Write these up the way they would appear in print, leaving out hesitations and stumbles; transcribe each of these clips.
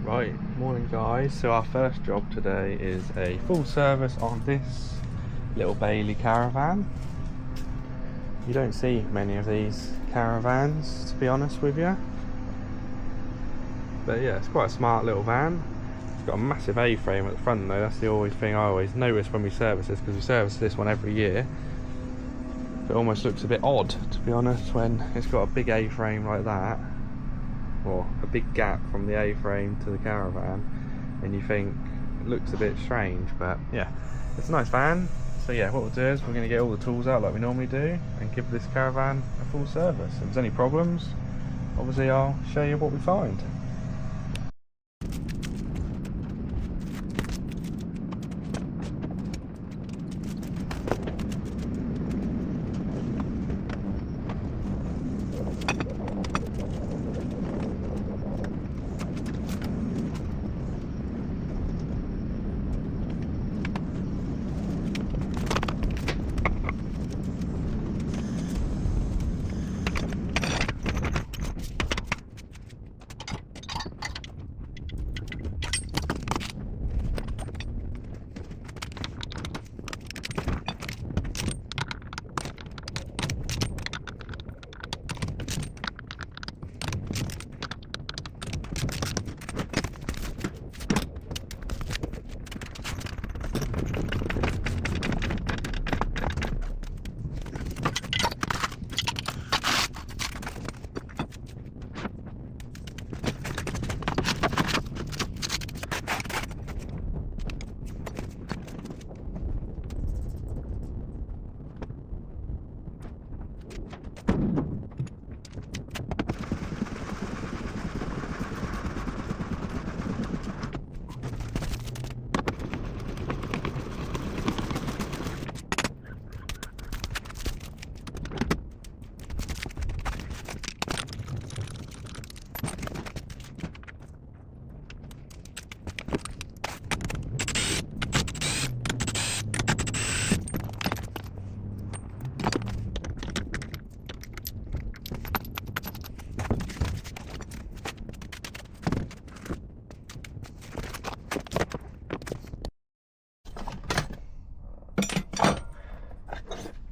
Right, morning guys. So our first job today is a full service on this little Bailey Caravan. You don't see many of these caravans, to be honest with you. But yeah, it's quite a smart little van. It's got a massive A-frame at the front though. That's the always thing I always notice when we service this, because we service this one every year. It almost looks a bit odd, to be honest, when it's got a big A-frame like that, or a big gap from the A-frame to the caravan, and you think it looks a bit strange. But yeah, it's a nice van. So yeah, what we'll do is we're going to get all the tools out like we normally do and give this caravan a full service. If there's any problems, obviously I'll show you what we find.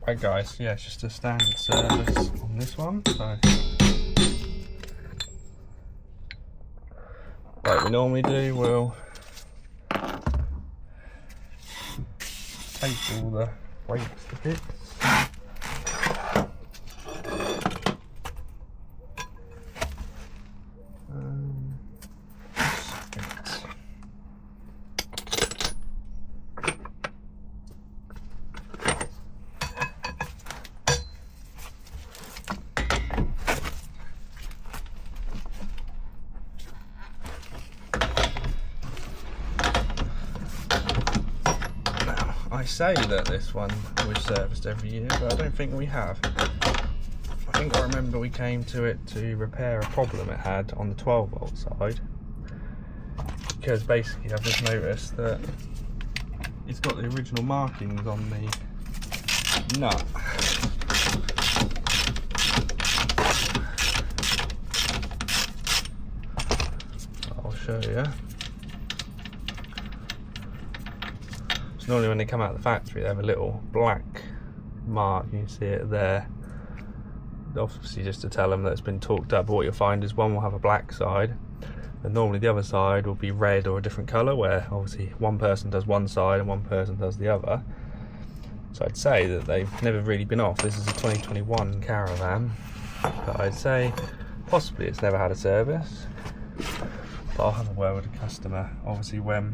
Right guys, yeah, it's just a standard service on this one. So like we normally do, we'll take all the brakes to bits. I say that this one we've serviced every year, but I don't think we have. I think I remember we came to it to repair a problem it had on the 12 volt side, because basically I've just noticed that it's got the original markings on the nut. I'll show you. So normally when they come out of the factory they have a little black mark, you can see it there, obviously just to tell them that it's been torqued up. But what you'll find is one will have a black side and normally the other side will be red or a different colour, where obviously one person does one side and one person does the other. So I'd say that they've never really been off. This is a 2021 Caravan, but I'd say possibly it's never had a service. But I'll have a word with the customer obviously when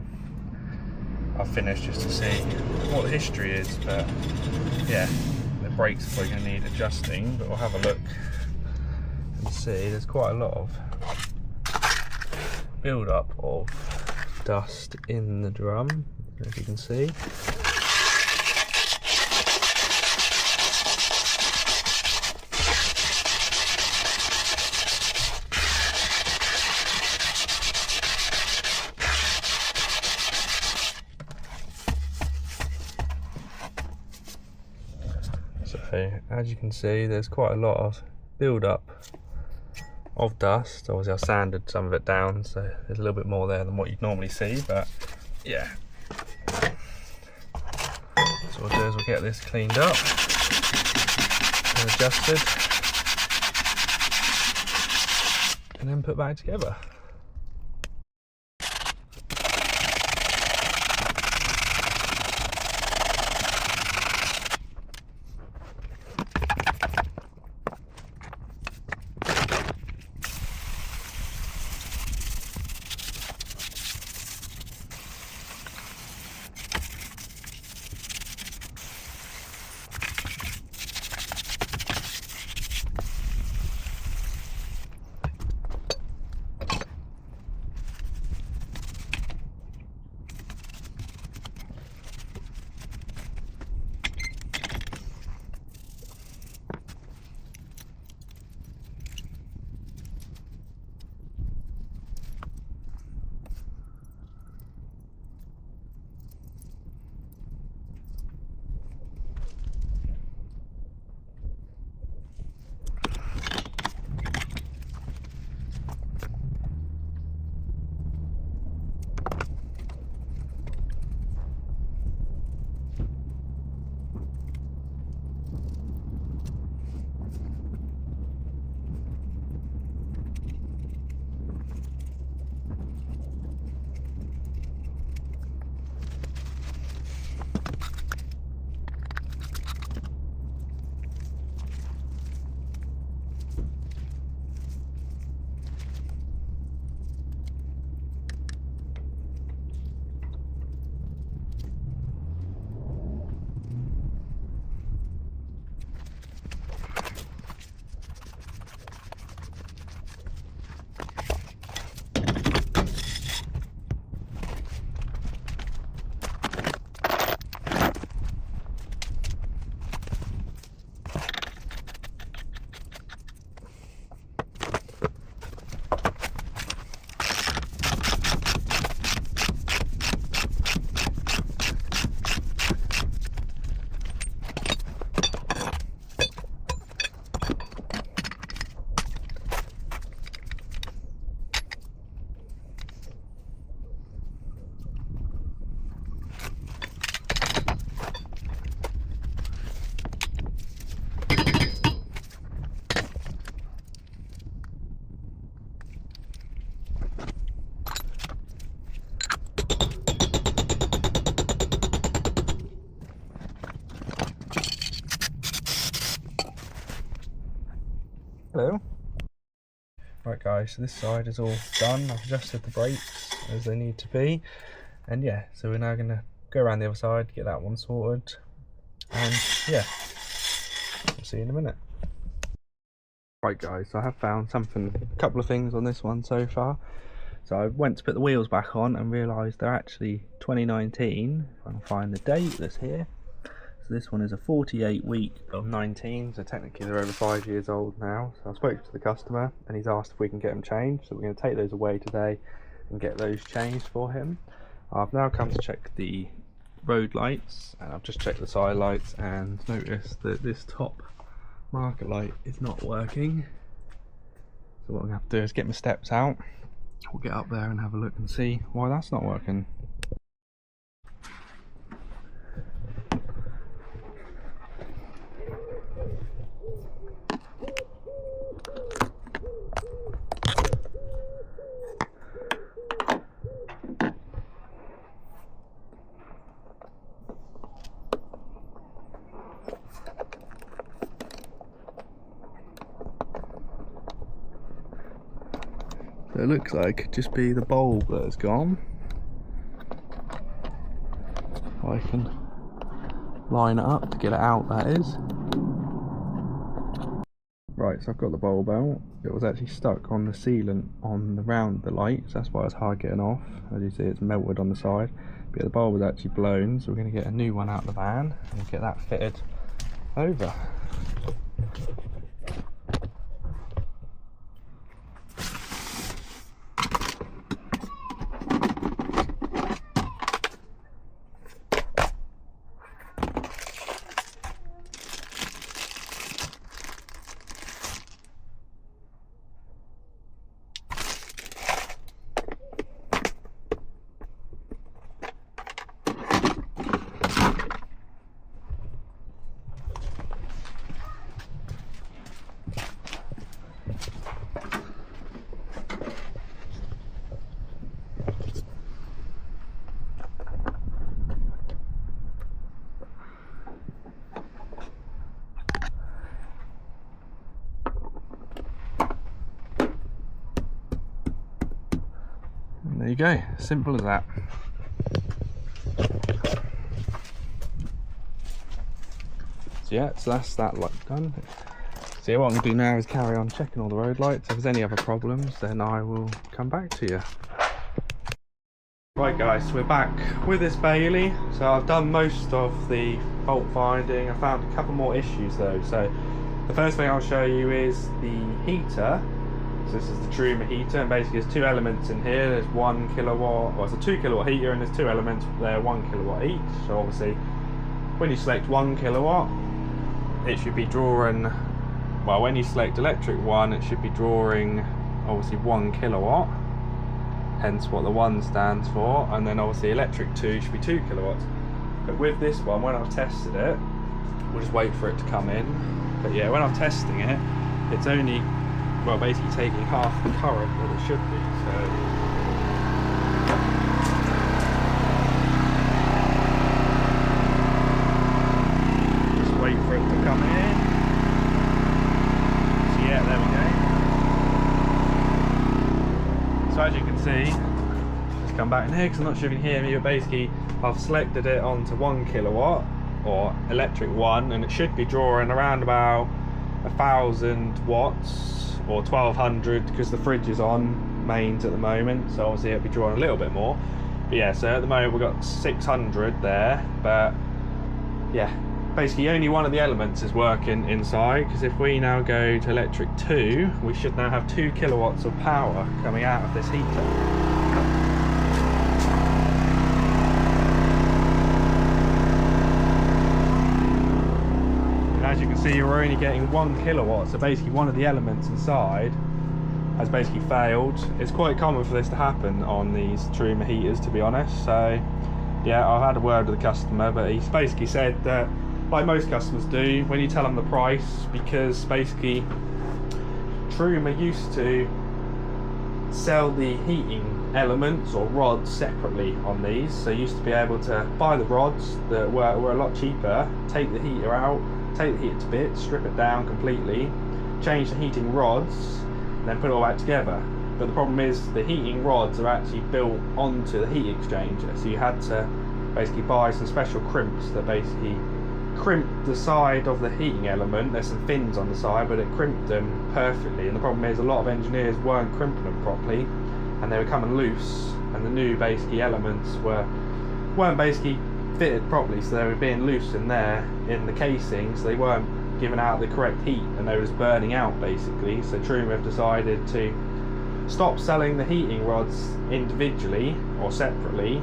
I've finished, just to see what the history is. But yeah, the brakes are probably going to need adjusting, but we'll have a look and see. There's quite a lot of build up of dust in the drum, as you can see. So as you can see, there's quite a lot of build up of dust. Obviously I sanded some of it down, so there's a little bit more there than what you'd normally see, but yeah. So what we'll do is we'll get this cleaned up and adjusted, and then put back together. Hello. Right guys, so this side is all done. I've adjusted the brakes as they need to be, and yeah, so we're now going to go around the other side, get that one sorted, and yeah, we'll see you in a minute. Right guys, so I have found a couple of things on this one so far. So I went to put the wheels back on and realised they're actually 2019, if I can find the date that's here. So this one is a 48 week of 19, so technically they're over 5 years old now. So I spoke to the customer and he's asked if we can get them changed, so we're going to take those away today and get those changed for him. I've now come to check the road lights, and I've just checked the side lights and noticed that this top marker light is not working. So what I'm going to have to do is get my steps out. We'll get up there and have a look and see why that's not working. So it looks like it could just be the bulb that has gone. I can line it up to get it out, that is. Right, so I've got the bulb out. It was actually stuck on the sealant around the lights, that's why it's hard getting off. As you see, it's melted on the side. But the bulb was actually blown, so we're going to get a new one out of the van and get that fitted over. And there you go, simple as that. So yeah, so that's that light done. So yeah, what I'm going to do now is carry on checking all the road lights. If there's any other problems, then I will come back to you. Right guys, so we're back with this Bailey. So I've done most of the fault finding. I found a couple more issues though. So the first thing I'll show you is the heater. So this is the Truma heater, and basically there's two elements in here. There's 1 kilowatt, well it's a 2 kilowatt heater, and there's two elements, they're 1 kilowatt each. So obviously when you select 1 kilowatt, it should be drawing, well when you select electric 1, it should be drawing obviously 1 kilowatt, hence what the 1 stands for, and then obviously electric 2 should be 2 kilowatts. But with this one, when I've tested it, we'll just wait for it to come in. But yeah, when I'm testing it, it's only, well basically taking half the current that it should be. So just wait for it to come in. So yeah, there we go. So as you can see, let's come back in here because I'm not sure if you can hear me, but basically I've selected it onto 1 kilowatt or electric 1, and it should be drawing around about 1000 watts or 1200 because the fridge is on mains at the moment, so obviously it'll be drawing a little bit more. But yeah, so at the moment we've got 600 there, but yeah, basically only one of the elements is working inside, because if we now go to electric 2, we should now have 2 kilowatts of power coming out of this heater. As you can see, we're only getting 1 kilowatt, so basically one of the elements inside has basically failed. It's quite common for this to happen on these Truma heaters, to be honest. So yeah, I've had a word with the customer, but he's basically said that, like most customers do, when you tell them the price, because basically Truma used to sell the heating elements or rods separately on these, so you used to be able to buy the rods that were a lot cheaper, take the heater out, take the heater to bits, strip it down completely, change the heating rods, and then put it all back together. But the problem is the heating rods are actually built onto the heat exchanger, so you had to basically buy some special crimps that basically crimp the side of the heating element. There's some fins on the side, but it crimped them perfectly, and the problem is a lot of engineers weren't crimping them properly and they were coming loose, and the new basically elements weren't basically fitted properly, so they were being loose in there in the casing, so they weren't giving out the correct heat and they were just burning out basically. So Truma have decided to stop selling the heating rods individually or separately,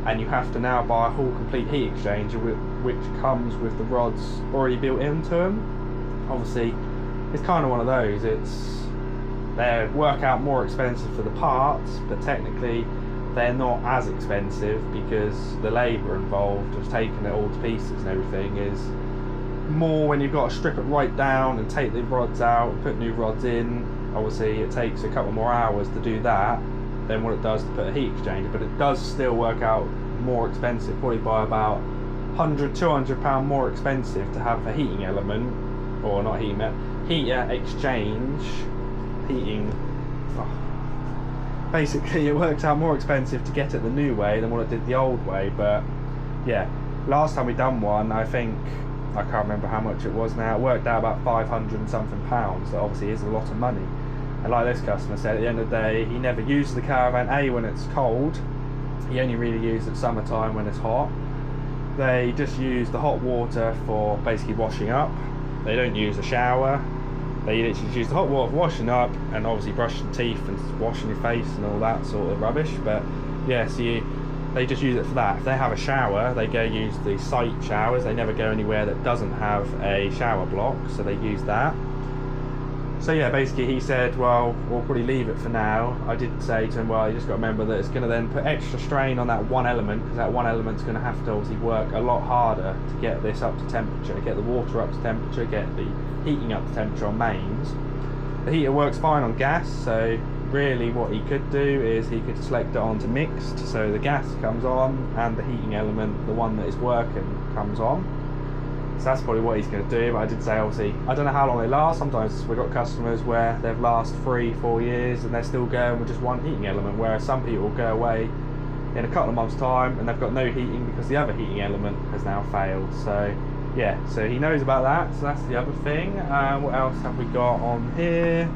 and you have to now buy a whole complete heat exchanger which comes with the rods already built into them. Obviously it's kind of one of those, they work out more expensive for the parts, but technically they're not as expensive because the labour involved of taking it all to pieces and everything is more when you've got to strip it right down and take the rods out and put new rods in. Obviously it takes a couple more hours to do that than what it does to put a heat exchanger, but it does still work out more expensive, probably by about £100–200 more expensive to have a heating element, or not heater exchange, basically it works out more expensive to get it the new way than what it did the old way. But yeah, last time we done one, I think, I can't remember how much it was now, it worked out about 500 and something pounds. That obviously is a lot of money, and like this customer said, at the end of the day he never uses the Caravan when it's cold, he only really uses it summertime when it's hot. They just use the hot water for basically washing up, they don't use a shower. They literally use the hot water for washing up and obviously brushing teeth and washing your face and all that sort of rubbish. But yeah, so they just use it for that. If they have a shower, they go use the site showers. They never go anywhere that doesn't have a shower block, so they use that. So yeah, basically he said, well, we'll probably leave it for now. I did say to him, well, you just got to remember that it's going to then put extra strain on that one element, because that one element's going to have to obviously work a lot harder to get this up to temperature, get the water up to temperature, get the heating up to temperature on mains. The heater works fine on gas, so really what he could do is he could select it onto mixed, so the gas comes on and the heating element, the one that is working, comes on. So that's probably what he's going to do. But I did say, obviously, I don't know how long they last. Sometimes we've got customers where they've lasted 3-4 years and they're still going with just one heating element, whereas some people go away in a couple of months' time and they've got no heating because the other heating element has now failed. So yeah, so he knows about that. So that's the other thing. What else have we got on here?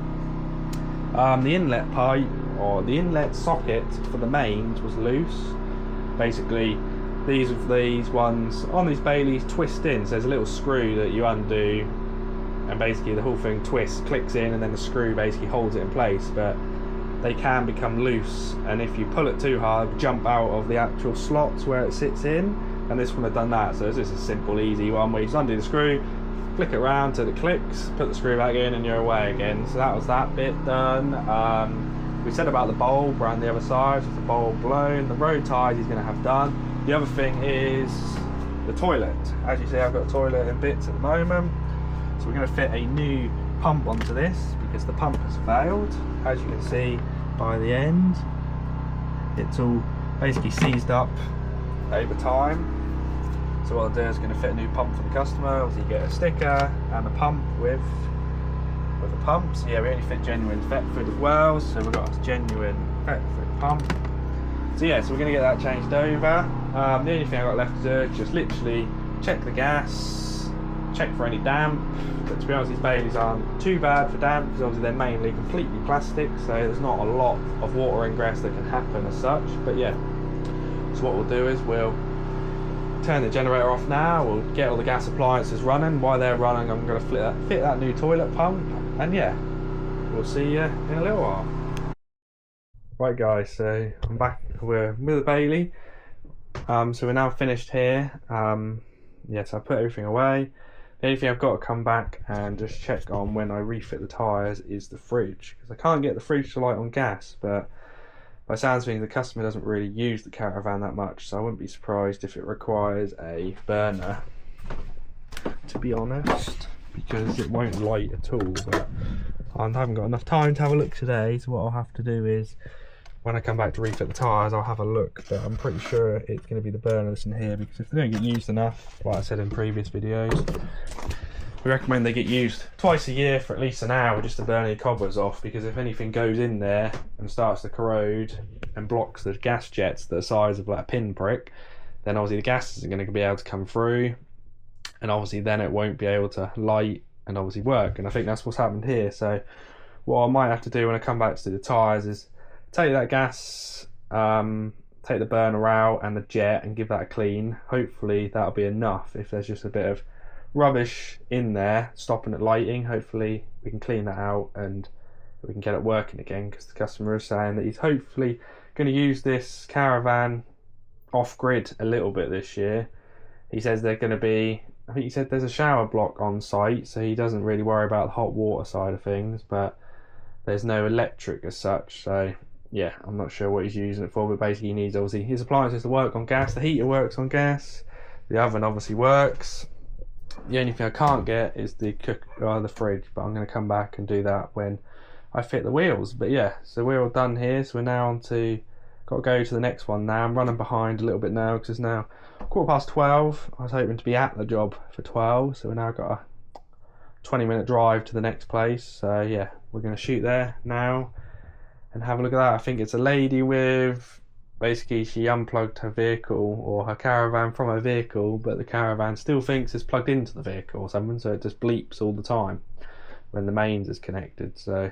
The inlet pipe, or the inlet socket for the mains, was loose. Basically, these ones on these Baileys twist in, so there's a little screw that you undo, and basically the whole thing twists, clicks in, and then the screw basically holds it in place. But they can become loose, and if you pull it too hard, jump out of the actual slots where it sits in, and this one had done that. So it's just a simple, easy one where you just undo the screw, flick it around till it clicks, put the screw back in, and you're away again. So that was that bit done. We said about the bulb around the other side, just the bulb blown. The road ties he's going to have done. The other thing is the toilet. As you see, I've got a toilet in bits at the moment, so we're going to fit a new pump onto this because the pump has failed. As you can see by the end, it's all basically seized up over time. So what I'll do is going to fit a new pump for the customer. Obviously you get a sticker and a pump with a pump. So yeah, we only fit genuine Thetford as well, so we've got a genuine Thetford pump. So yeah, so we're going to get that changed over. The only thing I've got left to do is just literally check the gas, check for any damp. But to be honest, these Baileys aren't too bad for damp because obviously they're mainly completely plastic, so there's not a lot of water ingress that can happen as such. But yeah, so what we'll do is we'll turn the generator off now, we'll get all the gas appliances running. While they're running, I'm going to fit that new toilet pump, and yeah, we'll see you in a little while. Right guys, so I'm back, we're with the Bailey. So we're now finished here. Yes, I put everything away. The only thing I've got to come back and just check on when I refit the tyres is the fridge, because I can't get the fridge to light on gas, but by sounds of things the customer doesn't really use the Caravan that much, so I wouldn't be surprised if it requires a burner, to be honest, because it won't light at all. But I haven't got enough time to have a look today, so what I'll have to do is when I come back to refit the tyres I'll have a look, but I'm pretty sure it's going to be the burner that's in here, because if they don't get used enough, like I said in previous videos, we recommend they get used twice a year for at least an hour just to burn any cobwebs off, because if anything goes in there and starts to corrode and blocks the gas jets the size of like a pinprick, then obviously the gas isn't going to be able to come through, and obviously then it won't be able to light and obviously work. And I think that's what's happened here. So what I might have to do when I come back to do the tyres is take that gas, take the burner out and the jet and give that a clean. Hopefully that'll be enough. If there's just a bit of rubbish in there stopping it lighting, hopefully we can clean that out and we can get it working again, because the customer is saying that he's hopefully going to use this Caravan off-grid a little bit this year. He says they're going to be, I think he said there's a shower block on site, so he doesn't really worry about the hot water side of things, but there's no electric as such. So yeah, I'm not sure what he's using it for, but basically he needs obviously his appliances to work on gas. The heater works on gas, the oven obviously works. The only thing I can't get is the the fridge, but I'm going to come back and do that when I fit the wheels. But yeah, so we're all done here, so we're now on to, got to go to the next one now. I'm running behind a little bit now because it's now 12:15. I was hoping to be at the job for 12, so we've now got a 20-minute drive to the next place. So yeah, we're going to shoot there now and have a look at that. I think it's a lady with, basically she unplugged her vehicle or her Caravan from her vehicle, but the Caravan still thinks it's plugged into the vehicle or something, so it just bleeps all the time when the mains is connected. So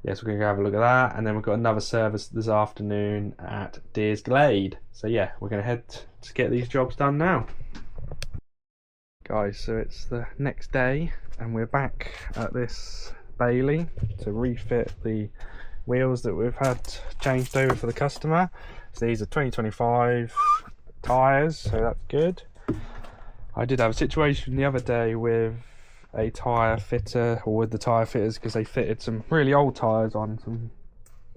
yes, we're going to go have a look at that, and then we've got another service this afternoon at Deers Glade. So yeah, we're going to head to get these jobs done now. Guys, so it's the next day and we're back at this Bailey to refit the wheels that we've had changed over for the customer. So these are 2025 tyres, so that's good. I did have a situation the other day with a tyre fitter, or with the tyre fitters, because they fitted some really old tyres on some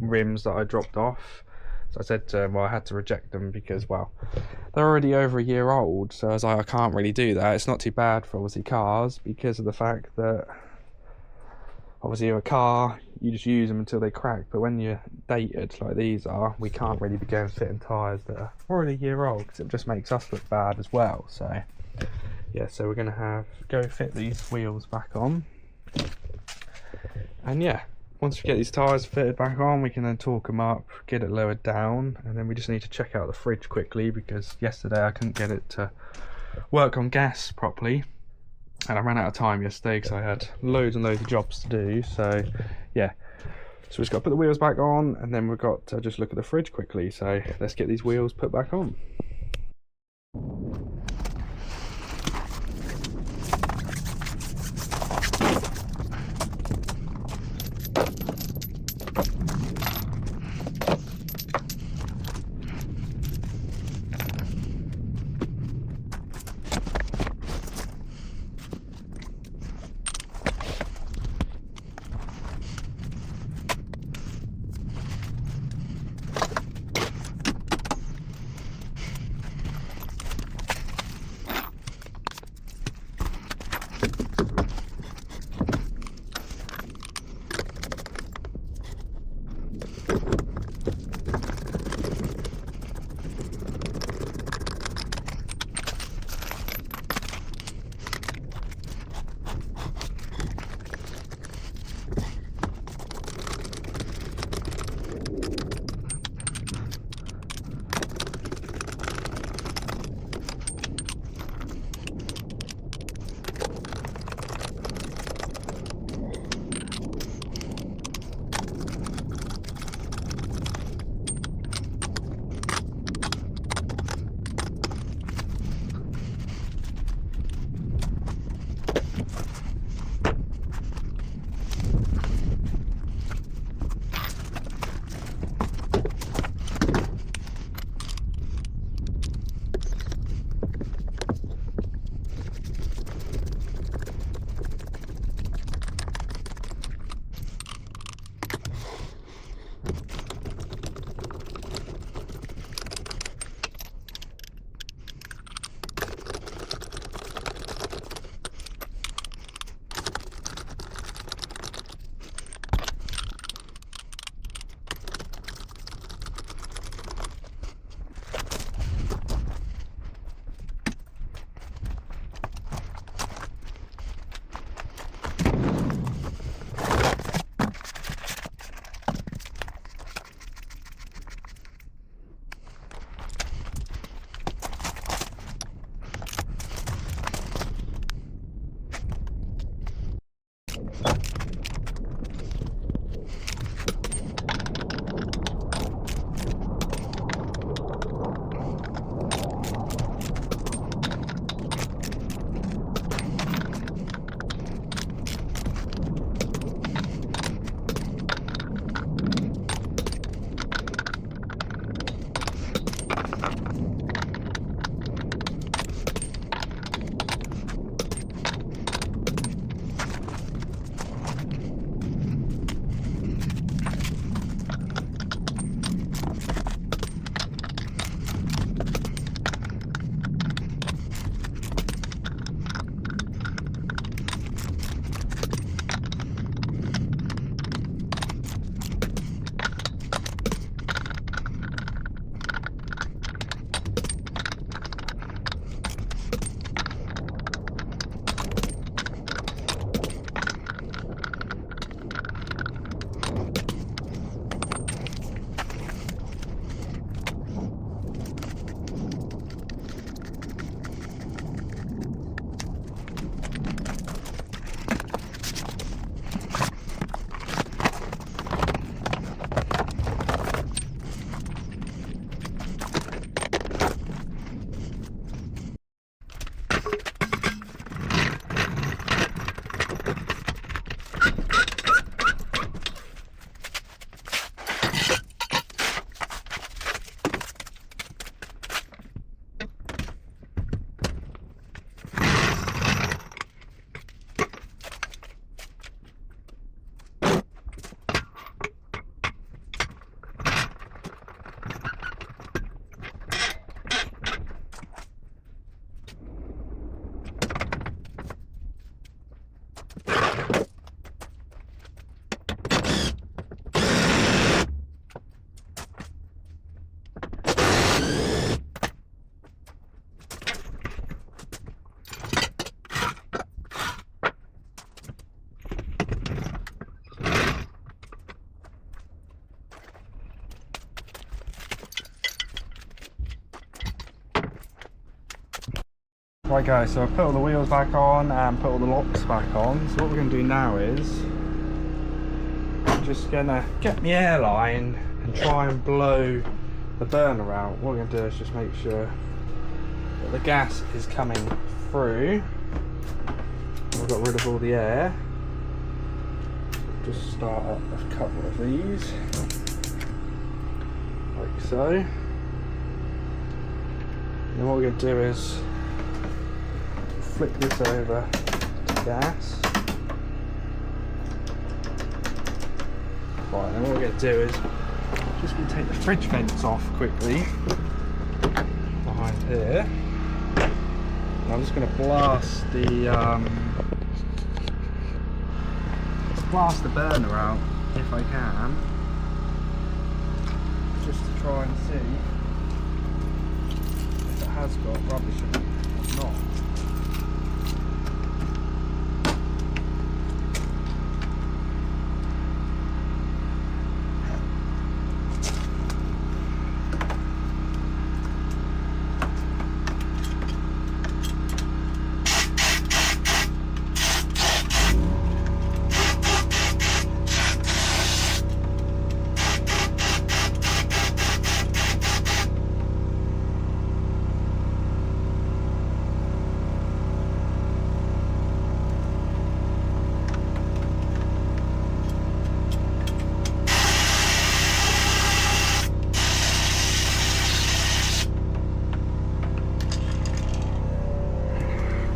rims that I dropped off. So I said to them, well, I had to reject them because, well, they're already over a year old. So I was like, I can't really do that. It's not too bad for obviously cars, because of the fact that obviously a car, you just use them until they crack, but when you're dated like these are, we can't really be going fitting tyres that are already a year old, because it just makes us look bad as well. So yeah, so we're going to go fit these wheels back on. And yeah, once we get these tyres fitted back on, we can then torque them up, get it lowered down, and then we just need to check out the fridge quickly, because yesterday I couldn't get it to work on gas properly, and I ran out of time yesterday because I had loads and loads of jobs to do. So yeah, so we've just got to put the wheels back on, and then we've got to just look at the fridge quickly. So let's get these wheels put back on. Right guys, so I put all the wheels back on and put all the locks back on. So what we're going to do now is I'm just going to get my airline and try and blow the burner out. What we're going to do is just make sure that the gas is coming through. We've got rid of all the air. Just start up a couple of these, like so. And then what we're going to do is flick this over to gas. Right, then what we're going to do is just going to take the fridge vents off quickly behind here. And I'm just going to blast the burner out if I can, just to try and see if it has got rubbish in it or not.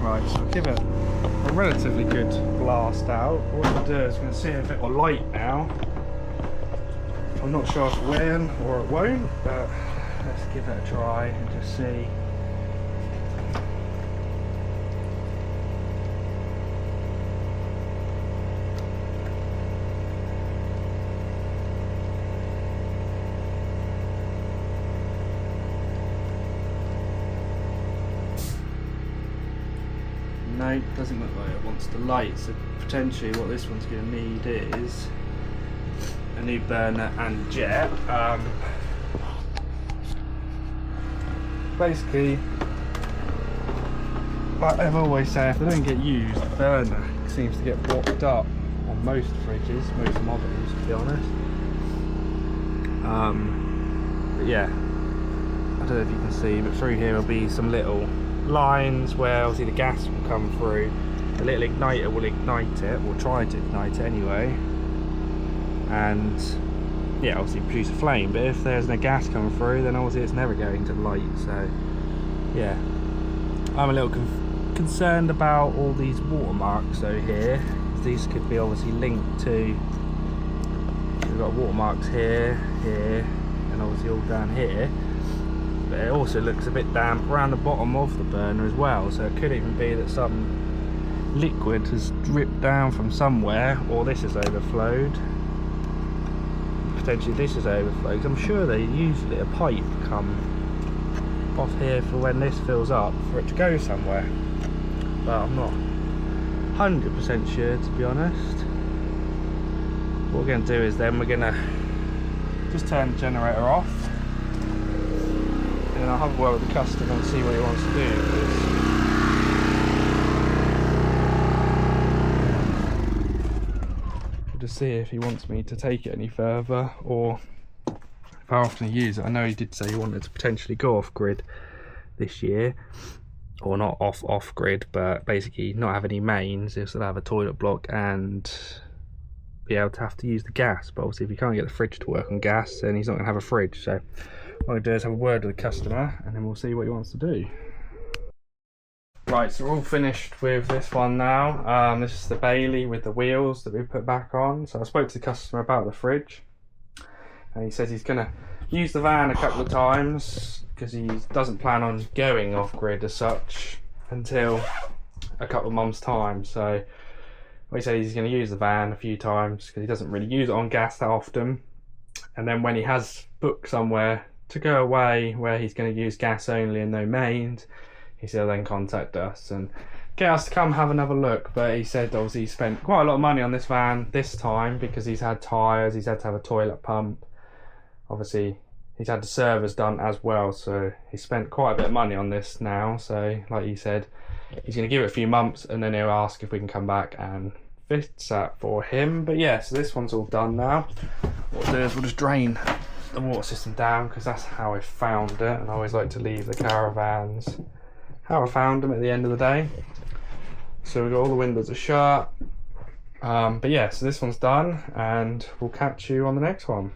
Right, so I'll give it a relatively good blast out. What I'll do is I'm going to see if it will light now. I'm not sure if it will or it won't, but let's give it a try and just see. No, it doesn't look like it wants to light, so potentially what this one's going to need is a new burner and jet. Basically, like I've always say, if they don't get used, the burner seems to get blocked up on most fridges, most models to be honest. But yeah, I don't know if you can see, but through here will be some little lines where obviously the gas will come through. The little igniter will ignite it, or try to ignite it anyway, and yeah, obviously produce a flame. But if there's no gas coming through, then obviously it's never going to light. So yeah, I'm a little concerned about all these watermarks over here. These could be obviously linked to, we've got watermarks here, here, and obviously all down here. But it also looks a bit damp around the bottom of the burner as well, so it could even be that some liquid has dripped down from somewhere, or this has overflowed. Potentially this has overflowed. I'm sure they usually a pipe come off here for when this fills up for it to go somewhere, but I'm not 100% sure to be honest. What we're going to do is then we're going to just turn the generator off. And I'll have a word with the customer and see what he wants to do. We'll just see if he wants me to take it any further, or how often he uses it. I know he did say he wanted to potentially go off grid this year, or not off grid, but basically not have any mains. He'll still have a toilet block and be able to have to use the gas. But obviously if he can't get the fridge to work on gas, then he's not going to have a fridge. So what I'll do is have a word with the customer and then we'll see what he wants to do. Right, so we're all finished with this one now. This is the Bailey with the wheels that we put back on. So I spoke to the customer about the fridge, and he says he's going to use the van a couple of times because he doesn't plan on going off grid as such until a couple of months time. So he said he's going to use the van a few times because he doesn't really use it on gas that often, and then when he has booked somewhere to go away where he's going to use gas only and no mains, he said then contact us and get us to come have another look. But he said obviously he spent quite a lot of money on this van this time because he's had tyres, he's had to have a toilet pump. Obviously he's had the servers done as well, so he spent quite a bit of money on this now. So like he said, he's going to give it a few months and then he'll ask if we can come back and fix that for him. But yeah, so this one's all done now. What we'll do is we'll just drain the water system down, because that's how I found it, and I always like to leave the caravans how I found them at the end of the day. So we've got all the windows are shut. But yeah, so this one's done, and we'll catch you on the next one.